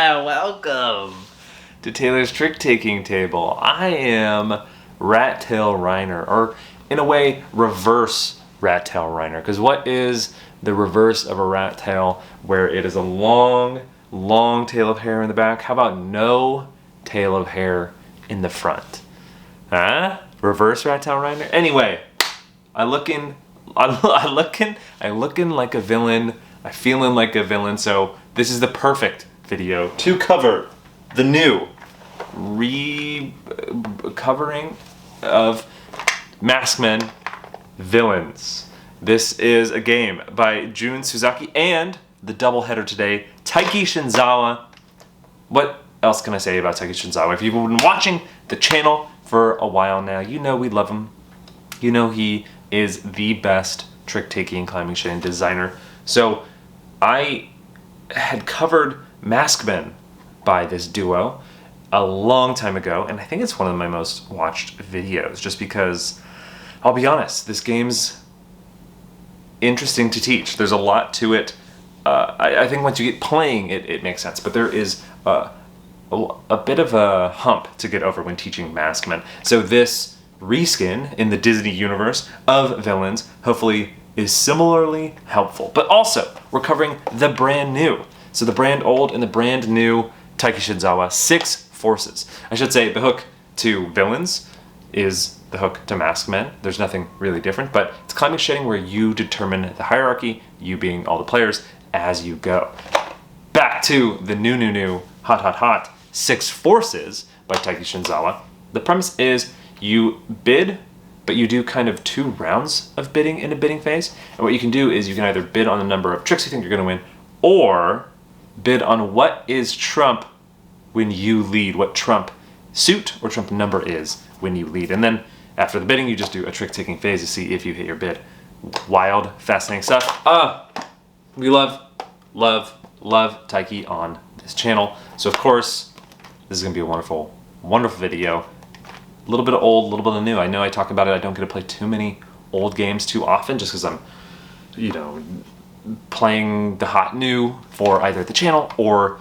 Welcome to Taylor's trick-taking table. I am Rat Tail Reiner, or in a way, reverse Rat Tail Reiner. Because what is the reverse of a rat tail where it is a long, long tail of hair in the back? How about no tail of hair in the front? Huh? Reverse Rat Tail Reiner? Anyway, I looking like a villain. I feeling like a villain, so this is the perfect video to cover the new covering of Maskmen Villains. This is a game by Jun Suzaki and the doubleheader today, Taiki Shinzawa. What else can I say about Taiki Shinzawa? If you've been watching the channel for a while now, you know we love him. You know he is the best trick-taking climbing chain designer. So I had covered Maskmen by this duo a long time ago, and I think it's one of my most watched videos just because, I'll be honest, this game's interesting to teach. There's a lot to it. I think once you get playing, it makes sense, but there is a bit of a hump to get over when teaching Maskmen. So this reskin in the Disney universe of villains hopefully is similarly helpful. But also, we're covering the brand new. So the brand old and the brand new Taiki Shinzawa 6 forces. I should say the hook to villains is the hook to Maskmen. There's nothing really different, but it's climbing shading where you determine the hierarchy, you being all the players, as you go. Back to the new, hot 6 forces by Taiki Shinzawa. The premise is you bid, but you do kind of 2 rounds of bidding in a bidding phase. And what you can do is you can either bid on the number of tricks you think you're gonna win, or bid on what is trump when you lead, what trump suit or trump number is when you lead. And then after the bidding, you just do a trick-taking phase to see if you hit your bid. Wild, fascinating stuff. We love Taiki on this channel. So of course, this is gonna be a wonderful, wonderful video. A little bit of old, a little bit of new. I know I talk about it, I don't get to play too many old games too often just because I'm, you know, playing the hot new for either the channel or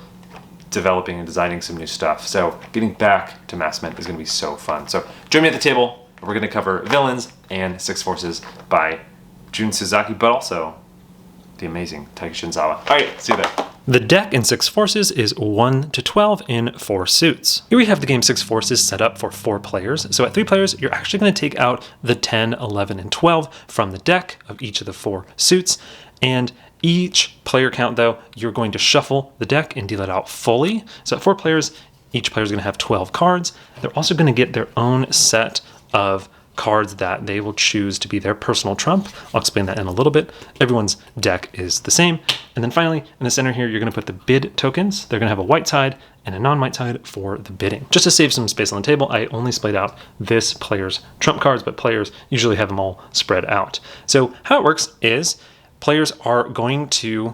developing and designing some new stuff. So getting back to Maskmen is going to be so fun. So join me at the table. We're going to cover villains and 6 forces by Jun Suzaki, but also the amazing Taiki Shinzawa. All right, see you there. The deck in 6 forces is 1 to 12 in 4 suits. Here we have the game 6 forces set up for 4 players. So at 3 players, you're actually going to take out the 10, 11, and 12 from the deck of each of the 4 suits. And each player count, though, you're going to shuffle the deck and deal it out fully. So at 4 players, each player is going to have 12 cards. They're also going to get their own set of cards that they will choose to be their personal trump. I'll explain that in a little bit. Everyone's deck is the same. And then finally, in the center here, you're going to put the bid tokens. They're going to have a white side and a non-white side for the bidding. Just to save some space on the table, I only splayed out this player's trump cards, but players usually have them all spread out. So how it works is players are going to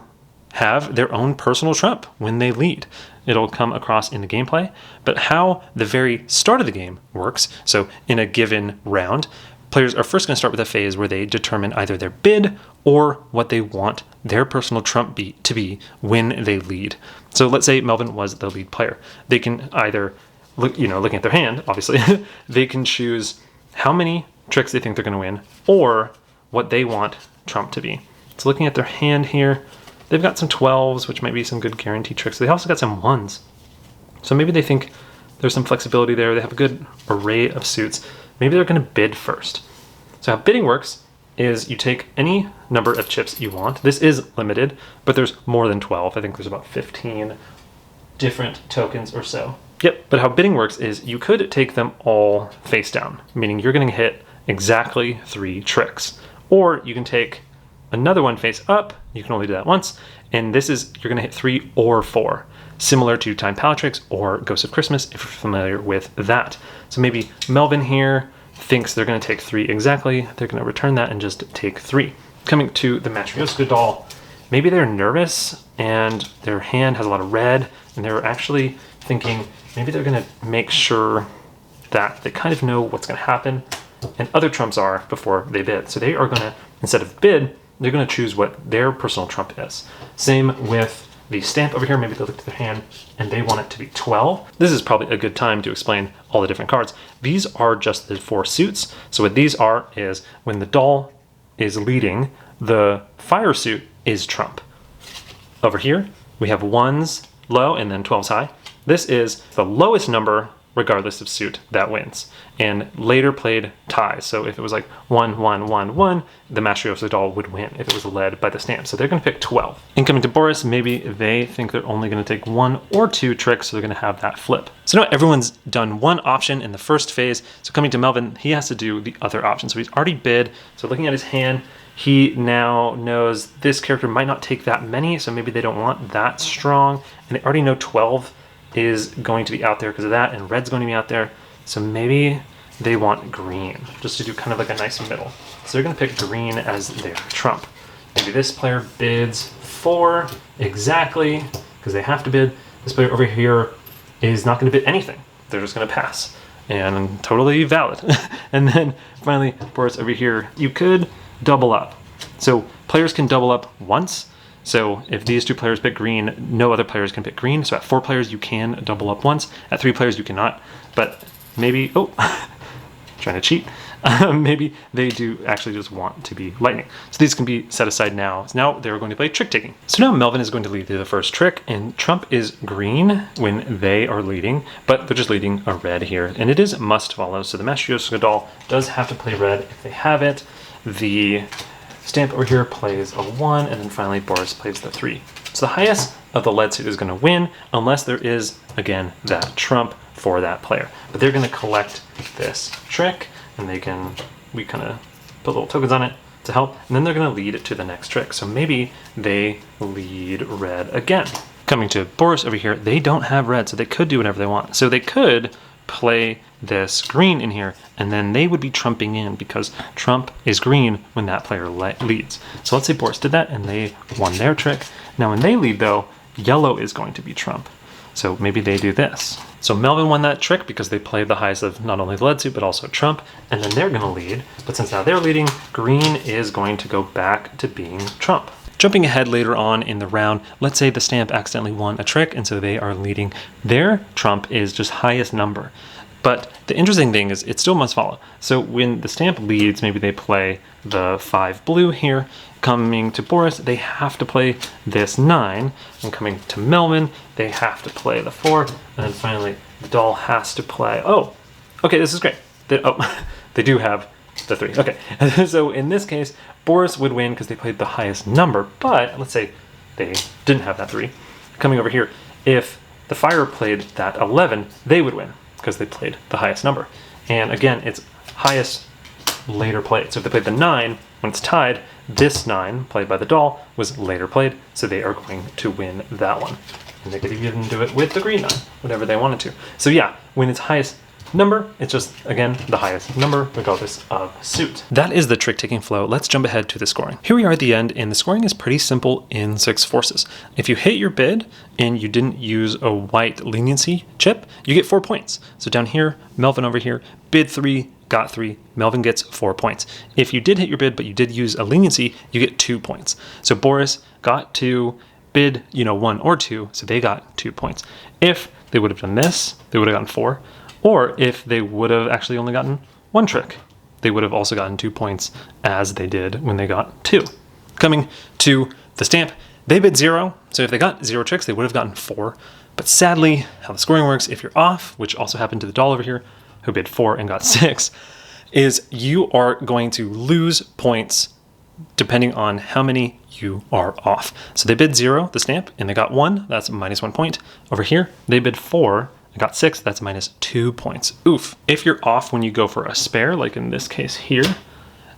have their own personal trump when they lead. It'll come across in the gameplay, but how the very start of the game works, so in a given round, players are first going to start with a phase where they determine either their bid or what they want their personal trump to be when they lead. So let's say Melvin was the lead player. They can either, looking at their hand, obviously, they can choose how many tricks they think they're going to win or what they want trump to be. So looking at their hand here, they've got some 12s, which might be some good guarantee tricks. They also got some 1s. So maybe they think there's some flexibility there. They have a good array of suits. Maybe they're going to bid first. So how bidding works is you take any number of chips you want. This is limited, but there's more than 12. I think there's about 15 different tokens or so. Yep, but how bidding works is you could take them all face down, meaning you're going to hit exactly 3 tricks. Or you can take another one face up, you can only do that once, and this is, you're gonna hit 3 or 4, similar to Time Palatrix or Ghost of Christmas, if you're familiar with that. So maybe Melvin here thinks they're gonna take 3 exactly, they're gonna return that and just take 3. Coming to the Matryoshka doll, maybe they're nervous and their hand has a lot of red, and they're actually thinking maybe they're gonna make sure that they kind of know what's gonna happen and other trumps are before they bid. So they are gonna, instead of bid, they're going to choose what their personal trump is. Same with the stamp over here, maybe they looked at their hand and they want it to be 12. This is probably a good time to explain all the different cards. These are just the 4 suits. So what these are is when the doll is leading, the fire suit is trump. Over here, we have 1s low and then 12s high. This is the lowest number, regardless of suit, that wins. And later played ties. So if it was like 1, 1, 1, 1, the Mastrioso doll would win if it was led by the stamp. So they're going to pick 12. Incoming to Boris, maybe they think they're only going to take 1 or 2 tricks, so they're going to have that flip. So now everyone's done one option in the first phase. So coming to Melvin, he has to do the other option. So he's already bid. So looking at his hand, he now knows this character might not take that many, so maybe they don't want that strong. And they already know 12 is going to be out there because of that, and red's going to be out there. So maybe they want green, just to do kind of like a nice middle. So they're going to pick green as their trump. Maybe this player bids 4 exactly, because they have to bid. This player over here is not going to bid anything. They're just going to pass, and totally valid. And then finally, Boris over here, you could double up. So players can double up once. So if these 2 players pick green, no other players can pick green. So at 4 players, you can double up once. At 3 players, you cannot. But maybe, oh, trying to cheat. Maybe they do actually just want to be lightning. So these can be set aside now. So now they're going to play trick taking. So now Melvin is going to lead the first trick, and trump is green when they are leading, but they're just leading a red here. And it is must follow. So the Mastrioso doll does have to play red if they have it. The stamp over here plays a 1, and then finally Boris plays the 3. So the highest of the lead suit is going to win, unless there is, again, that trump for that player. But they're going to collect this trick, and we kind of put little tokens on it to help, and then they're going to lead it to the next trick. So maybe they lead red again. Coming to Boris over here, they don't have red, so they could do whatever they want. So they could play this green in here, and then they would be trumping in because trump is green when that player leads. So let's say Boris did that and they won their trick. Now when they lead though, yellow is going to be trump. So maybe they do this. So Melvin won that trick because they played the highest of not only the lead suit but also trump, and then they're going to lead. But since now they're leading, green is going to go back to being trump. Jumping ahead later on in the round, let's say the stamp accidentally won a trick, and so they are leading. Their trump is just highest number. But the interesting thing is it still must follow. So when the stamp leads, maybe they play the 5 blue here. Coming to Boris, they have to play this 9. And coming to Melvin, they have to play the 4. And then finally, the doll has to play, oh, okay, this is great. They do have the 3. Okay, so in this case, Boris would win because they played the highest number, but let's say they didn't have that 3. Coming over here, if the fire played that 11, they would win because they played the highest number. And again, it's highest later played. So if they played the 9, when it's tied, this 9 played by the doll was later played, so they are going to win that one. And they could even do it with the green 9, whatever they wanted to. So yeah, when it's highest number, it's just, again, the highest number regardless of suit. That is the trick-taking flow. Let's jump ahead to the scoring. Here we are at the end, and the scoring is pretty simple in 6 forces. If you hit your bid and you didn't use a white leniency chip, you get 4 points. So down here, Melvin over here, bid 3, got 3, Melvin gets 4 points. If you did hit your bid, but you did use a leniency, you get 2 points. So Boris got 2, bid, 1 or 2, so they got 2 points. If they would have done this, they would have gotten 4. Or if they would have actually only gotten 1 trick, they would have also gotten 2 points as they did when they got 2. Coming to the stamp, they bid 0. So if they got 0 tricks, they would have gotten 4. But sadly, how the scoring works, if you're off, which also happened to the doll over here, who bid 4 and got 6, is you are going to lose points depending on how many you are off. So they bid 0, the stamp, and they got 1, that's -1 point. Over here, they bid 4, I got 6, that's -2 points. Oof. If you're off when you go for a spare, like in this case here,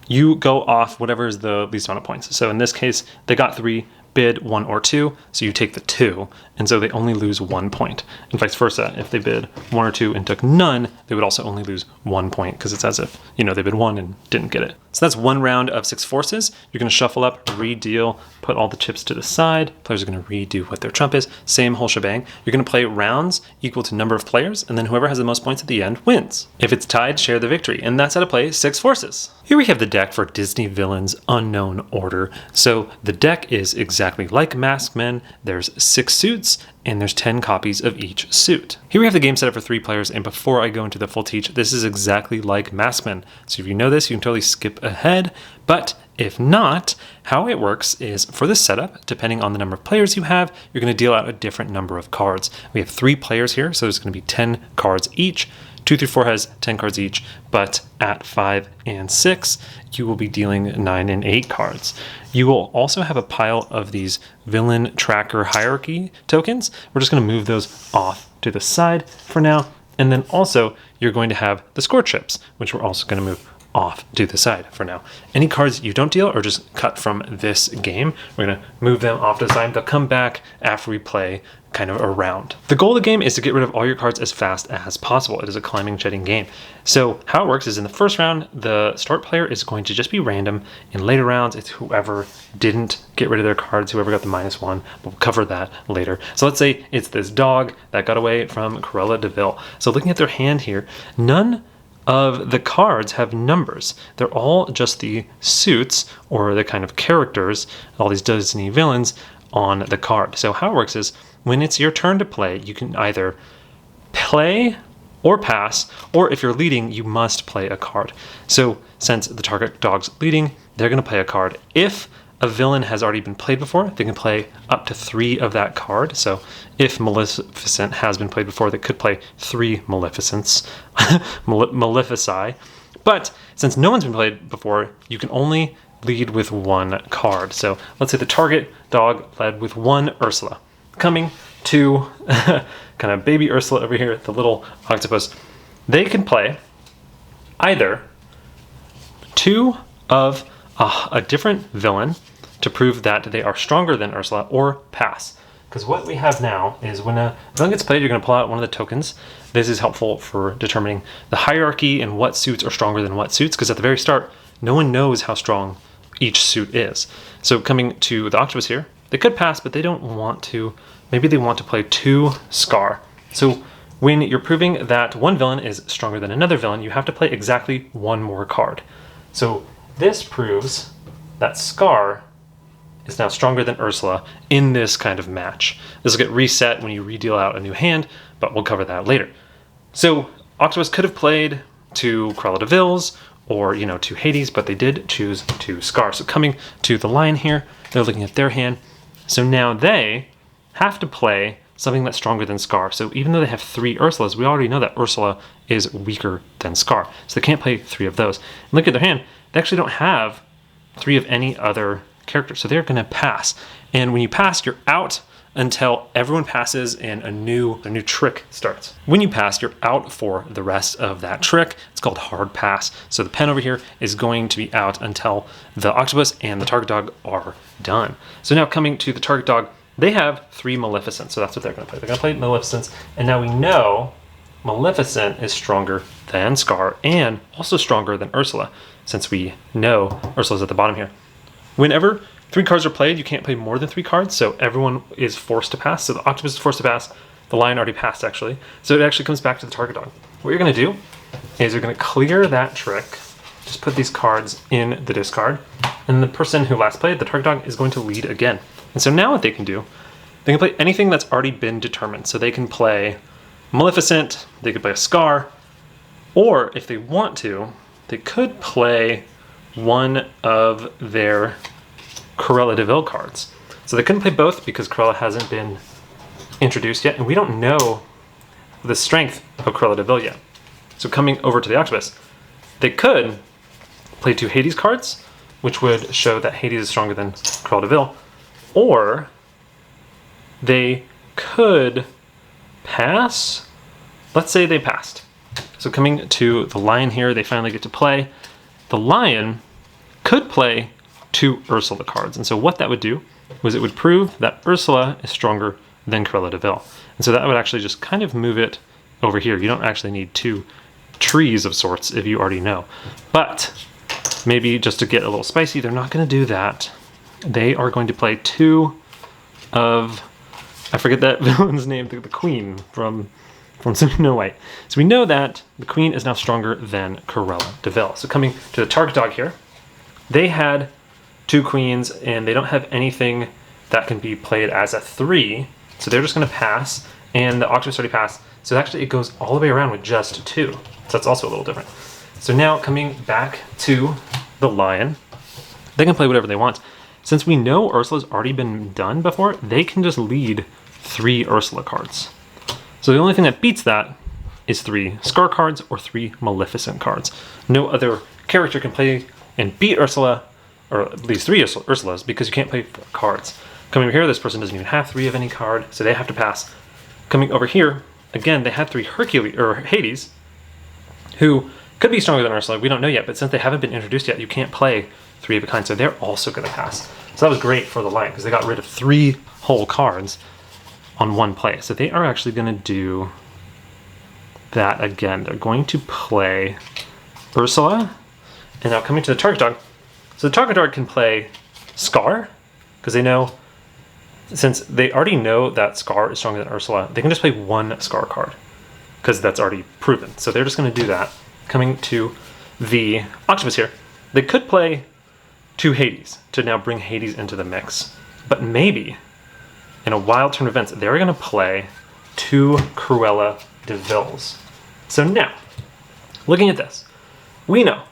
you go off whatever is the least amount of points. So in this case, they got 3, bid 1 or 2, so you take the 2, and so they only lose 1 point. And vice versa, if they bid 1 or 2 and took none, they would also only lose 1 point, because it's as if, they bid 1 and didn't get it. So that's one round of 6 forces. You're going to shuffle up, redeal, put all the chips to the side. Players are going to redo what their trump is. Same whole shebang. You're going to play rounds equal to number of players, and then whoever has the most points at the end wins. If it's tied, share the victory, and that's how to play 6 forces. Here we have the deck for Disney Villains Unknown Order. So the deck is exactly like Maskmen. There's 6 suits, and there's 10 copies of each suit. Here we have the game set up for 3 players, and before I go into the full teach, this is exactly like Maskmen. So if you know this, you can totally skip ahead, but if not, how it works is for this setup, depending on the number of players you have, you're going to deal out a different number of cards. We have 3 players here, so there's going to be 10 cards each. 2 through 4 has 10 cards each, but at 5 and 6, you will be dealing 9 and 8 cards. You will also have a pile of these villain tracker hierarchy tokens. We're just going to move those off to the side for now. And then also you're going to have the score chips, which we're also going to move off to the side for now. Any cards you don't deal are just cut from this game. We're going to move them off to the side. They'll come back after we play kind of a round. The goal of the game is to get rid of all your cards as fast as possible. It is a climbing shedding game. So how it works is in the first round, the start player is going to just be random. In later rounds, it's whoever didn't get rid of their cards, whoever got the -1. We'll cover that later. So let's say it's this dog that got away from Cruella de Vil. So looking at their hand here, none of the cards have numbers. They're all just the suits or the kind of characters, all these Disney villains on the card. So how it works is when it's your turn to play, you can either play or pass, or if you're leading, you must play a card. So since the target dog's leading, they're going to play a card. If a villain has already been played before, they can play up to 3 of that card. So if Maleficent has been played before, they could play 3 Maleficents, Malefici. But since no one's been played before, you can only lead with 1 card. So let's say the target dog led with 1 Ursula. Coming to kind of baby Ursula over here, the little octopus, they can play either 2 of a different villain to prove that they are stronger than Ursula, or pass. Because what we have now is when a villain gets played, you're going to pull out one of the tokens. This is helpful for determining the hierarchy and what suits are stronger than what suits, because at the very start, no one knows how strong each suit is. So coming to the octopus here, they could pass, but they don't want to. Maybe they want to play 2 Scar. So when you're proving that one villain is stronger than another villain, you have to play exactly 1 more card. So this proves that Scar is now stronger than Ursula in this kind of match. This will get reset when you redeal out a new hand, but we'll cover that later. So Octopus could have played 2 Cruella de Vil's or, 2 Hades, but they did choose 2 Scar. So coming to the lion here, they're looking at their hand. So now they have to play something that's stronger than Scar. So even though they have 3 Ursulas, we already know that Ursula is weaker than Scar. So they can't play 3 of those. And look at their hand. They actually don't have 3 of any other character, so they're going to pass. And when you pass, you're out until everyone passes and a new trick starts. When you pass, you're out for the rest of that trick. It's called hard pass. So the pen over here is going to be out until the octopus and the target dog are done. So now coming to the target dog, they have 3 Maleficents, so that's what they're going to play. They're going to play Maleficents, and now we know Maleficent is stronger than Scar and also stronger than Ursula, since we know Ursula's at the bottom here. Whenever 3 cards are played, you can't play more than 3 cards, so everyone is forced to pass. So the octopus is forced to pass. The lion already passed, actually. So it actually comes back to the target dog. What you're going to do is you're going to clear that trick, just put these cards in the discard, and the person who last played, the target dog, is going to lead again. And so now what they can do, they can play anything that's already been determined. So they can play Maleficent, they could play a Scar, or if they want to, they could play one of their Cruella de Vil cards. So they couldn't play both because Cruella hasn't been introduced yet, and we don't know the strength of Cruella de Vil yet. So coming over to the octopus, they could play 2 Hades cards, which would show that Hades is stronger than Cruella de Vil, or they could pass. Let's say they passed. So coming to the lion here, they finally get to play. The lion could play 2 Ursula cards. And so what that would do was it would prove that Ursula is stronger than Cruella de Vil. And so that would actually just kind of move it over here. You don't actually need 2 trees of sorts if you already know. But maybe just to get a little spicy, they're not going to do that. They are going to play 2 of, I forget that villain's name, the queen from Snow White. So we know that the queen is now stronger than Cruella de Vil. So coming to the target dog here, they had 2 queens and they don't have anything that can be played as a 3. So they're just going to pass, and the octopus already passed. So actually it goes all the way around with just 2. So that's also a little different. So now coming back to the lion, they can play whatever they want. Since we know Ursula's already been done before, they can just lead 3 Ursula cards. So the only thing that beats that is 3 Scar cards or 3 Maleficent cards. No other character can play and beat Ursula, or at least 3 Ursulas, because you can't play 4 cards. Coming over here, this person doesn't even have 3 of any card, so they have to pass. Coming over here, again, they had 3 Hercules or Hades, who could be stronger than Ursula. We don't know yet, but since they haven't been introduced yet, you can't play 3 of a kind, so they're also going to pass. So that was great for the lion because they got rid of 3 whole cards on 1 play. So they are actually going to do that again. They're going to play Ursula, and now coming to the target dog. So the target dog can play Scar because they know, since they already know that Scar is stronger than Ursula, they can just play 1 Scar card because that's already proven. So they're just going to do that. Coming to the octopus here, they could play 2 Hades to now bring Hades into the mix. But maybe, in a wild turn of events, they're going to play 2 Cruella de Vils. So now, looking at this, we know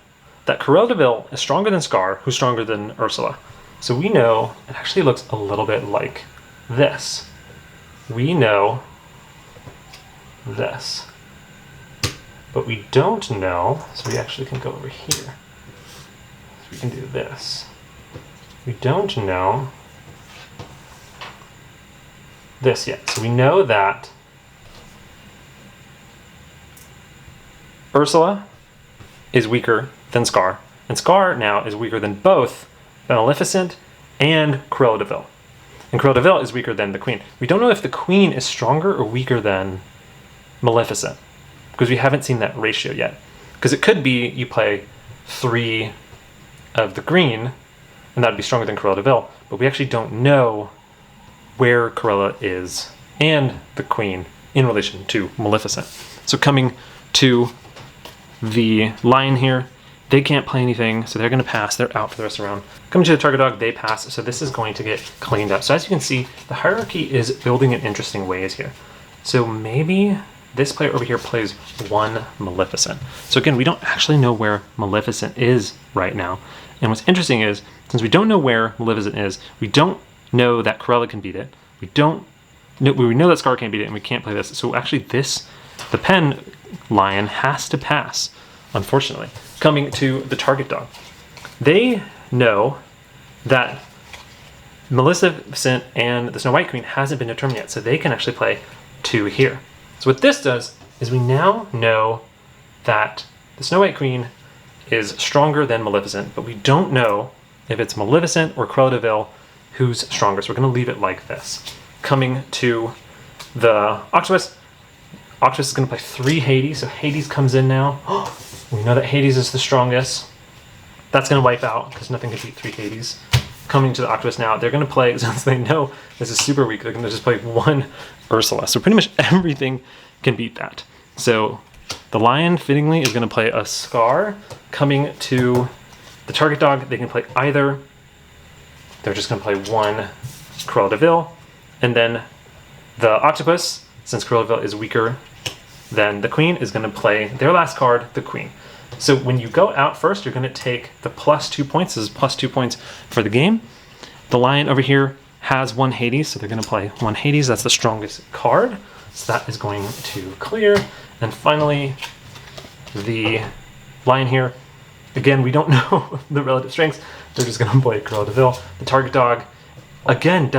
that Cruella de Vil is stronger than Scar, who's stronger than Ursula. So we know it actually looks a little bit like this. We know this. But we don't know, so we actually can go over here. So we can do this. We don't know this yet. So we know that Ursula is weaker than Scar, and Scar now is weaker than both Maleficent and Cruella de Vil. And Cruella de Vil is weaker than the Queen. We don't know if the Queen is stronger or weaker than Maleficent, because we haven't seen that ratio yet. Because it could be you play 3 of the green, and that'd be stronger than Cruella de Vil, but we actually don't know where Cruella is and the Queen in relation to Maleficent. So coming to the lion here, they can't play anything, so they're going to pass. They're out for the rest of the round. Coming to the target dog, they pass, so this is going to get cleaned up. So as you can see, the hierarchy is building in interesting ways here. So maybe this player over here plays 1 Maleficent. So again, we don't actually know where Maleficent is right now. And what's interesting is, since we don't know where Maleficent is, we don't know that Cruella can beat it. We know that Scar can't beat it, and we can't play this. So actually the pen lion has to pass, unfortunately. Coming to the target dog, they know that Maleficent and the Snow White Queen hasn't been determined yet, so they can actually play 2 here. So what this does is we now know that the Snow White Queen is stronger than Maleficent, but we don't know if it's Maleficent or Cruella de Vil who's stronger. So we're going to leave it like this. Coming to the octopus, octopus is going to play 3 Hades, so Hades comes in now. We know that Hades is the strongest. That's going to wipe out because nothing can beat 3 Hades. Coming to the octopus now, they're going to play, since they know this is super weak, they're going to just play 1 Ursula. So pretty much everything can beat that. So the lion, fittingly, is going to play a Scar. Coming to the target dog, they can play either. They're just going to play 1 Cruella de Vil. And then the octopus, since Cruella de Vil is weaker than the Queen, is going to play their last card, the Queen. So when you go out first, you're going to take the +2 points. This is +2 points for the game. The lion over here has 1 Hades, so they're going to play 1 Hades. That's the strongest card. So that is going to clear. And finally, the lion here. Again, we don't know the relative strengths. They're just going to play Cruella de Vil. The target dog, again,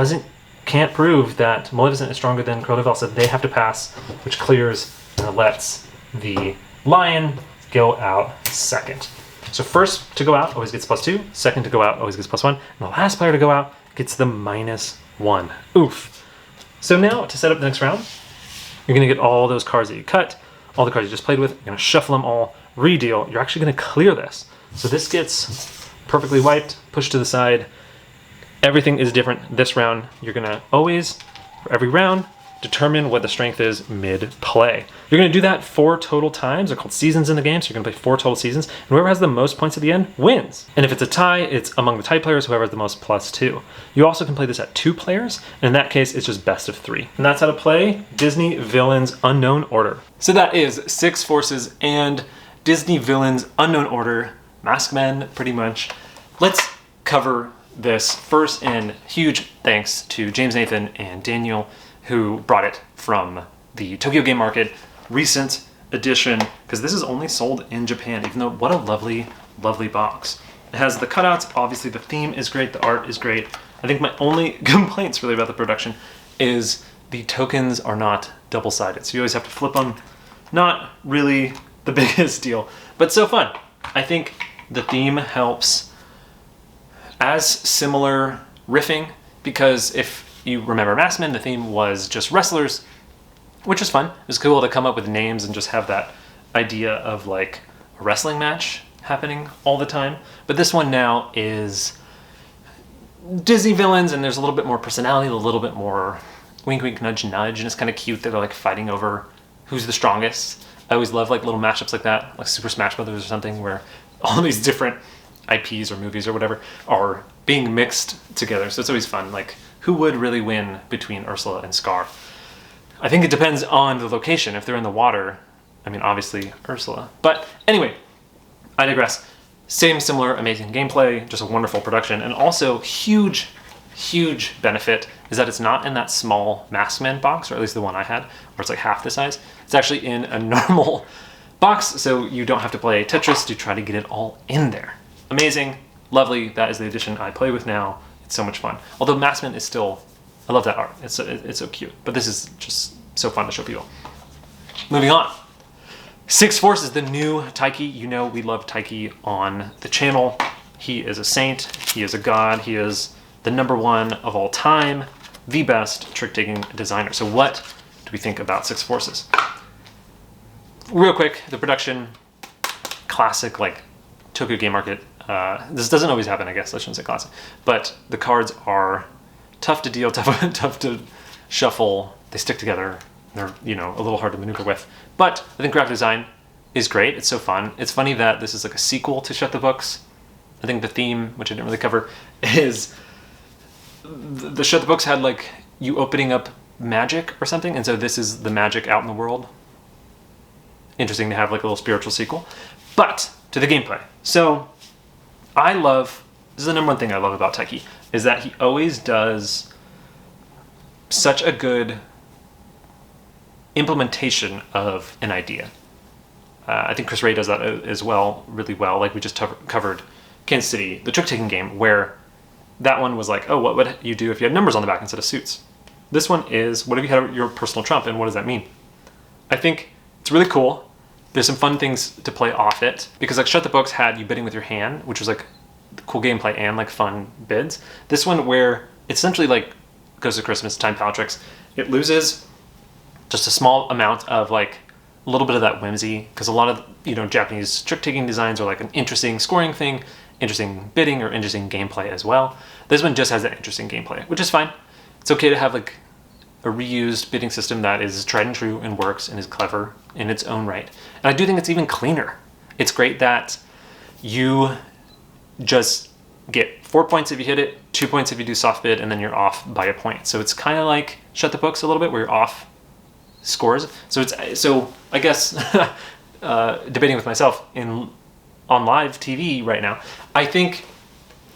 can't prove that Maleficent is stronger than Cruella de Vil, so they have to pass, which clears and lets the lion go out second. So first to go out always gets +2, second to go out always gets +1, and the last player to go out gets the -1. Oof. So now to set up the next round, you're going to get all those cards that you cut, all the cards you just played with, you're going to shuffle them all, redeal. You're actually going to clear this. So this gets perfectly wiped, pushed to the side. Everything is different this round. You're gonna always, for every round, determine what the strength is mid-play. You're gonna do that 4 total times. They're called seasons in the game, so you're gonna play 4 total seasons, and whoever has the most points at the end wins. And if it's a tie, it's among the tie players, whoever has the most +2. You also can play this at 2 players, and in that case, it's just best of 3. And that's how to play Disney Villains Unknown Order. So that is 6 forces and Disney Villains Unknown Order, Maskmen, pretty much. Let's cover this first, and huge thanks to James Nathan and Daniel, who brought it from the Tokyo Game Market, recent edition, because this is only sold in Japan, even though what a lovely, lovely box. It has the cutouts, obviously the theme is great, the art is great. I think my only complaints really about the production is the tokens are not double-sided, so you always have to flip them. Not really the biggest deal, but so fun. I think the theme helps, as similar riffing, because if you remember Maskmen, the theme was just wrestlers, which is fun. It was cool to come up with names and just have that idea of like a wrestling match happening all the time. But this one now is Disney villains, and there's a little bit more personality, a little bit more wink, wink, nudge, nudge, and it's kind of cute that they're like fighting over who's the strongest. I always love like little mashups like that, like Super Smash Brothers or something, where all these different IPs or movies or whatever are being mixed together. So it's always fun. Like, who would really win between Ursula and Scar? I think it depends on the location. If they're in the water, I mean, obviously Ursula. But anyway, I digress. Same, similar, amazing gameplay, just a wonderful production, and also huge, huge benefit is that it's not in that small Maskmen box, or at least the one I had, where it's like half the size. It's actually in a normal box, so you don't have to play Tetris to try to get it all in there. Amazing, lovely. That is the edition I play with now. It's so much fun. Although Maskmen is still, I love that art. It's so cute. But this is just so fun to show people. Moving on. 6 Forces, the new Taiki. You know we love Taiki on the channel. He is a saint. He is a god. He is the #1 of all time. The best trick-taking designer. So what do we think about 6 Forces? Real quick, the production, classic, like Tokyo Game Market. This doesn't always happen, I guess. I shouldn't say classic. But the cards are tough to deal, tough to shuffle. They stick together. They're, you know, a little hard to maneuver with. But I think graphic design is great. It's so fun. It's funny that this is like a sequel to Shut the Books. I think the theme, which I didn't really cover, is the Shut the Books had like you opening up magic or something. And so this is the magic out in the world. Interesting to have like a little spiritual sequel. But to the gameplay. So I love, this is the #1 thing I love about Taiki, is that he always does such a good implementation of an idea. I think Chris Ray does that as well, really well. Like we just covered Kansas City, the trick-taking game, where that one was like, oh, what would you do if you had numbers on the back instead of suits? This one is, what if you had your personal trump, and what does that mean? I think it's really cool. There's some fun things to play off it, because like Shut the Books had you bidding with your hand, which was like cool gameplay and like fun bids. This one, where it's essentially like Goes to Christmas, Time Pal Tricks, it loses just a small amount of like a little bit of that whimsy, because a lot of, you know, Japanese trick-taking designs are like an interesting scoring thing, interesting bidding, or interesting gameplay as well. This one just has that interesting gameplay, which is fine. It's okay to have like a reused bidding system that is tried and true and works and is clever in its own right. And I do think it's even cleaner. It's great that you just get 4 points if you hit it, 2 points if you do soft bid, and then you're off by a point. So it's kind of like Shut the Books a little bit, where you're off scores. So I guess debating with myself on live TV right now, I think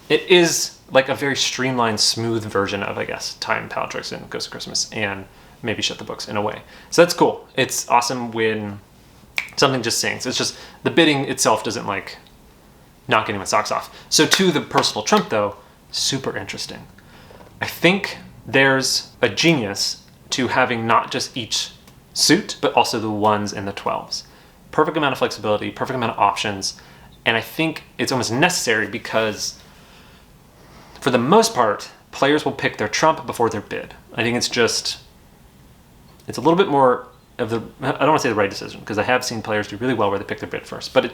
it is like a very streamlined, smooth version of, I guess, Time Pal Tricks and Goes to Christmas, and maybe Shut the Books in a way. So that's cool. It's awesome when something just sings. It's just the bidding itself doesn't like knock anyone's socks off. So to the personal trump though, super interesting. I think there's a genius to having not just each suit, but also the 1s and the 12s. Perfect amount of flexibility, perfect amount of options. And I think it's almost necessary, because for the most part, players will pick their trump before their bid. I think it's a little bit more of the, I don't want to say the right decision, because I have seen players do really well where they pick their bid first, but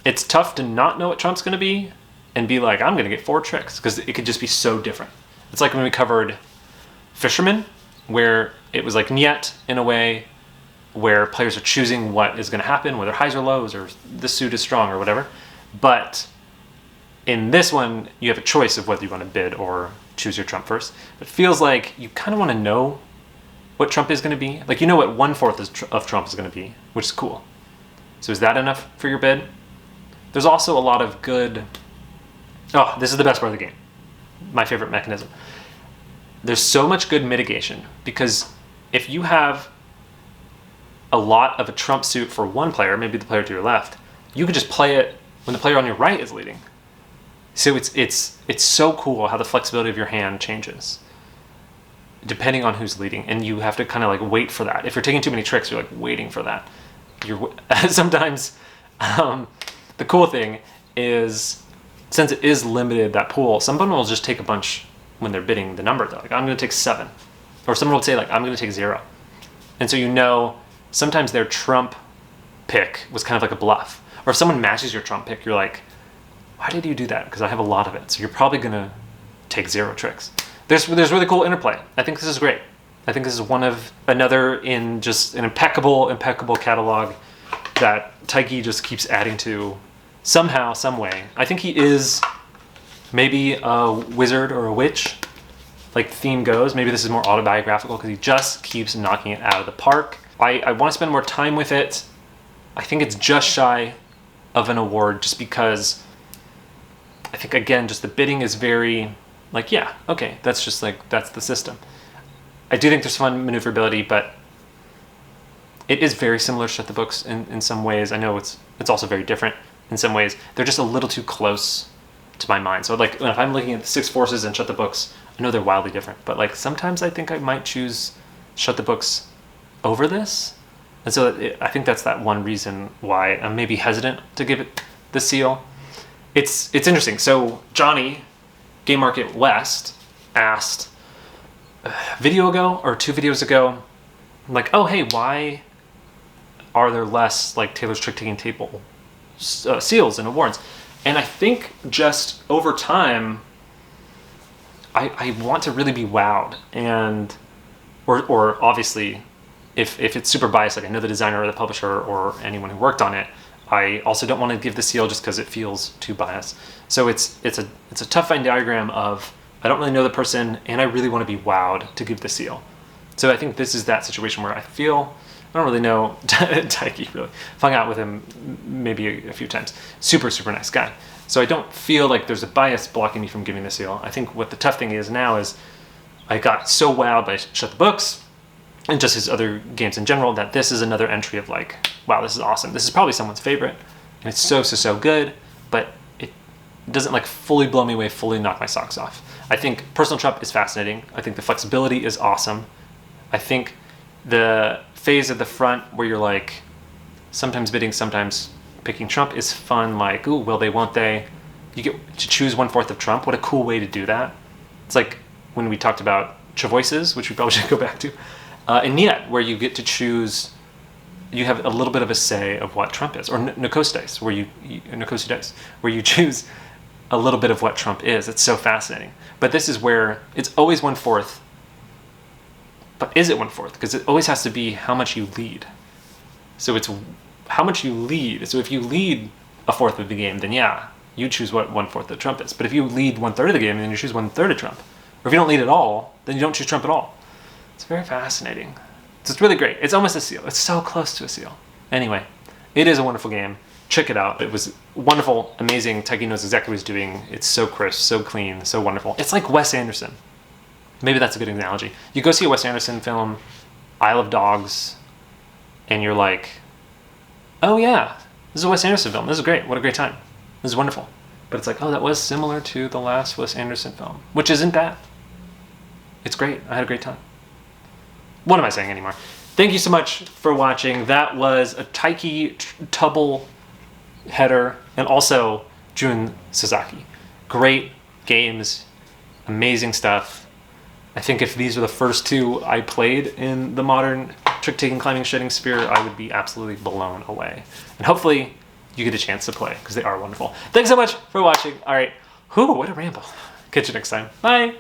it's tough to not know what trump's going to be and be like, I'm going to get 4 tricks, because it could just be so different. It's like when we covered Fisherman, where it was like Niet in a way, where players are choosing what is going to happen, whether highs or lows, or the suit is strong or whatever. But in this one, you have a choice of whether you want to bid or choose your trump first. It feels like you kind of want to know what trump is going to be. Like, you know what 1/4 of trump is going to be, which is cool. So is that enough for your bid? There's also a lot of good... Oh, this is the best part of the game. My favorite mechanism. There's so much good mitigation, because if you have a lot of a trump suit for one player, maybe the player to your left, you could just play it when the player on your right is leading. So it's so cool how the flexibility of your hand changes depending on who's leading, and you have to kind of like wait for that. If you're taking too many tricks, you're like waiting for that. Sometimes the cool thing is, since it is limited, that pool, someone will just take a bunch when they're bidding the number. They're like, I'm going to take 7, or someone will say like, I'm going to take 0, and so you know sometimes their trump pick was kind of like a bluff. Or if someone matches your trump pick, you're like, why did you do that? Because I have a lot of it. So you're probably going to take 0 tricks. There's really cool interplay. I think this is great. I think this is one of another in just an impeccable catalog that Taiki just keeps adding to somehow, some way. I think he is maybe a wizard or a witch, like the theme goes. Maybe this is more autobiographical, because he just keeps knocking it out of the park. I want to spend more time with it. I think it's just shy of an award, just because I think, again, just the bidding is very like, yeah, okay, that's just like, that's the system. I do think there's fun maneuverability, but it is very similar to Shut the Books in some ways. I know it's also very different in some ways. They're just a little too close to my mind. So like, if I'm looking at the 6 forces and Shut the Books, I know they're wildly different, but like sometimes I think I might choose Shut the Books over this. And so I think that's that one reason why I'm maybe hesitant to give it the seal. It's interesting. So Johnny, Game Market West, asked a video ago or 2 videos ago, like, oh, hey, why are there less like Taylor's Trick Taking Table seals and awards? And I think just over time, I want to really be wowed, and or obviously, if it's super biased, like I know the designer or the publisher or anyone who worked on it, I also don't want to give the seal just because it feels too biased. So it's a tough Venn diagram of, I don't really know the person and I really want to be wowed to give the seal. So I think this is that situation where I feel, I don't really know Taiki really. Hung out with him maybe a few times. Super, super nice guy. So I don't feel like there's a bias blocking me from giving the seal. I think what the tough thing is now is I got so wowed by Shut the Books and just his other games in general that this is another entry of like, wow, this is awesome. This is probably someone's favorite, and it's so good, but it doesn't like fully blow me away, fully knock my socks off. I think Personal Trump is fascinating. I think the flexibility is awesome. I think the phase at the front where you're like sometimes bidding, sometimes picking Trump is fun. Like, ooh, will they, won't they? You get to choose 1/4 of Trump. What a cool way to do that. It's like when we talked about Choices, which we probably should go back to, in Niet, where you get to choose, you have a little bit of a say of what Trump is, or Nikosi Dice, where you choose a little bit of what Trump is. It's so fascinating. But this is where it's always 1/4. But is it 1/4? Because it always has to be how much you lead. So it's how much you lead. So if you lead 1/4 of the game, then yeah, you choose what 1/4 of Trump is. But if you lead 1/3 of the game, then you choose 1/3 of Trump. Or if you don't lead at all, then you don't choose Trump at all. It's very fascinating. So it's really great. It's almost a seal. It's so close to a seal. Anyway, it is a wonderful game. Check it out. It was wonderful, amazing. Taiki knows exactly what he's doing. It's so crisp, so clean, so wonderful. It's like Wes Anderson. Maybe that's a good analogy. You go see a Wes Anderson film, Isle of Dogs, and you're like, oh yeah, this is a Wes Anderson film. This is great. What a great time. This is wonderful. But it's like, oh, that was similar to the last Wes Anderson film, which isn't bad. It's great. I had a great time. What am I saying anymore? Thank you so much for watching. That was a Taiki Tubble header, and also Jun Sasaki. Great games, amazing stuff. I think if these were the first 2 I played in the modern trick-taking, climbing, shedding sphere, I would be absolutely blown away. And hopefully you get a chance to play because they are wonderful. Thanks so much for watching. All right. Whew, what a ramble. Catch you next time. Bye.